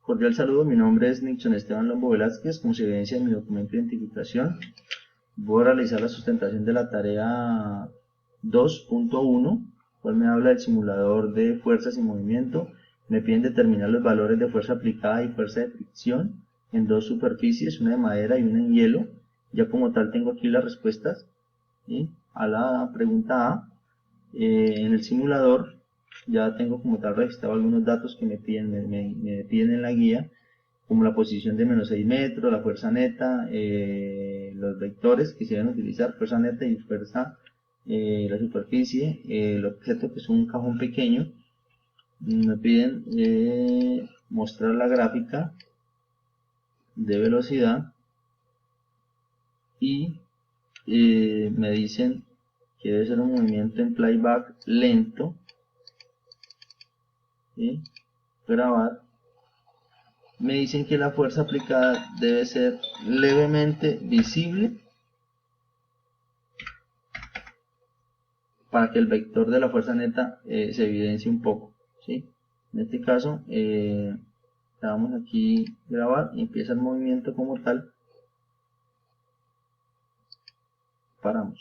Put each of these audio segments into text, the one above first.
Cordial saludo, mi nombre es Nixon Esteban Lombo Velázquez. Como se evidencia en mi documento de identificación, voy a realizar la sustentación de la tarea 2.1, cual me habla del simulador de fuerzas y movimiento. Me piden determinar los valores de fuerza aplicada y fuerza de fricción en dos superficies, una de madera y una en hielo. Ya como tal tengo aquí las respuestas, ¿sí?, a la pregunta A. En el simulador ya tengo como tal registrado algunos datos que me piden en la guía, como la posición de menos 6 metros, la fuerza neta, los vectores que se deben utilizar, fuerza neta y fuerza, la superficie, el objeto que es un cajón pequeño. Me piden mostrar la gráfica de velocidad y me dicen que debe ser un movimiento en playback lento, ¿sí? Grabar. Me dicen que la fuerza aplicada debe ser levemente visible para que el vector de la fuerza neta se evidencie un poco, ¿sí? En este caso, le damos aquí grabar y empieza el movimiento como tal. Paramos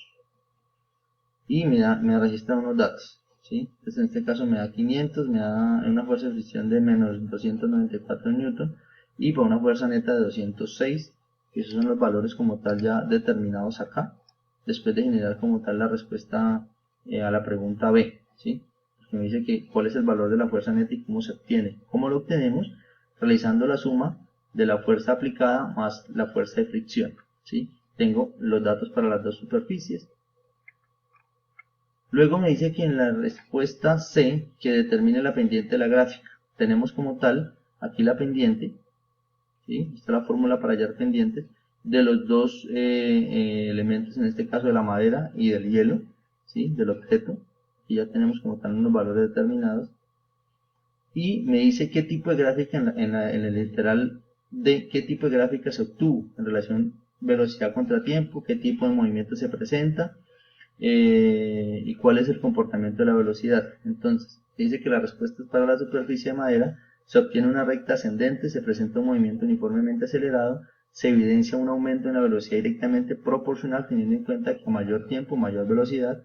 y me registra unos datos, ¿sí? Entonces en este caso me da 500, me da una fuerza de fricción de menos 294 newton y para una fuerza neta de 206, que esos son los valores como tal ya determinados acá, después de generar como tal la respuesta a la pregunta B, ¿sí? Que me dice que cuál es el valor de la fuerza neta y cómo se obtiene. ¿Cómo lo obtenemos? Realizando la suma de la fuerza aplicada más la fuerza de fricción, ¿sí? Tengo los datos para las dos superficies. Luego me dice que en la respuesta C, que determine la pendiente de la gráfica. Tenemos como tal aquí la pendiente, ¿sí? Esta es la fórmula para hallar pendientes de los dos elementos, en este caso de la madera y del hielo, ¿sí?, del objeto. Y ya tenemos como tal unos valores determinados. Y me dice qué tipo de gráfica en el literal de qué tipo de gráfica se obtuvo en relación velocidad contra tiempo, qué tipo de movimiento se presenta, y cuál es el comportamiento de la velocidad. Entonces, dice que la respuesta es para la superficie de madera, se obtiene una recta ascendente, se presenta un movimiento uniformemente acelerado, se evidencia un aumento en la velocidad directamente proporcional teniendo en cuenta que a mayor tiempo, mayor velocidad,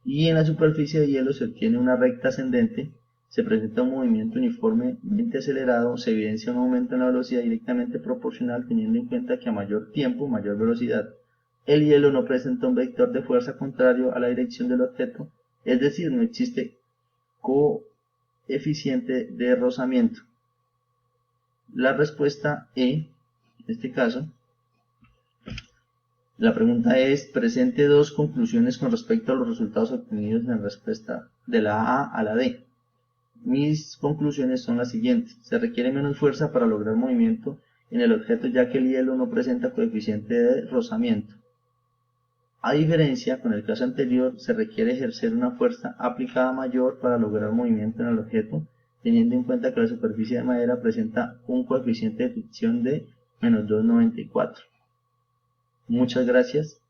y en la superficie de hielo se obtiene una recta ascendente, se presenta un movimiento uniformemente acelerado, se evidencia un aumento en la velocidad directamente proporcional teniendo en cuenta que a mayor tiempo, mayor velocidad. El hielo no presenta un vector de fuerza contrario a la dirección del objeto, es decir, no existe coeficiente de rozamiento. La respuesta E, en este caso, la pregunta es: presente dos conclusiones con respecto a los resultados obtenidos en respuesta de la A a la D. Mis conclusiones son las siguientes: se requiere menos fuerza para lograr movimiento en el objeto ya que el hielo no presenta coeficiente de rozamiento. A diferencia, con el caso anterior, se requiere ejercer una fuerza aplicada mayor para lograr movimiento en el objeto, teniendo en cuenta que la superficie de madera presenta un coeficiente de fricción de menos 294. Muchas gracias.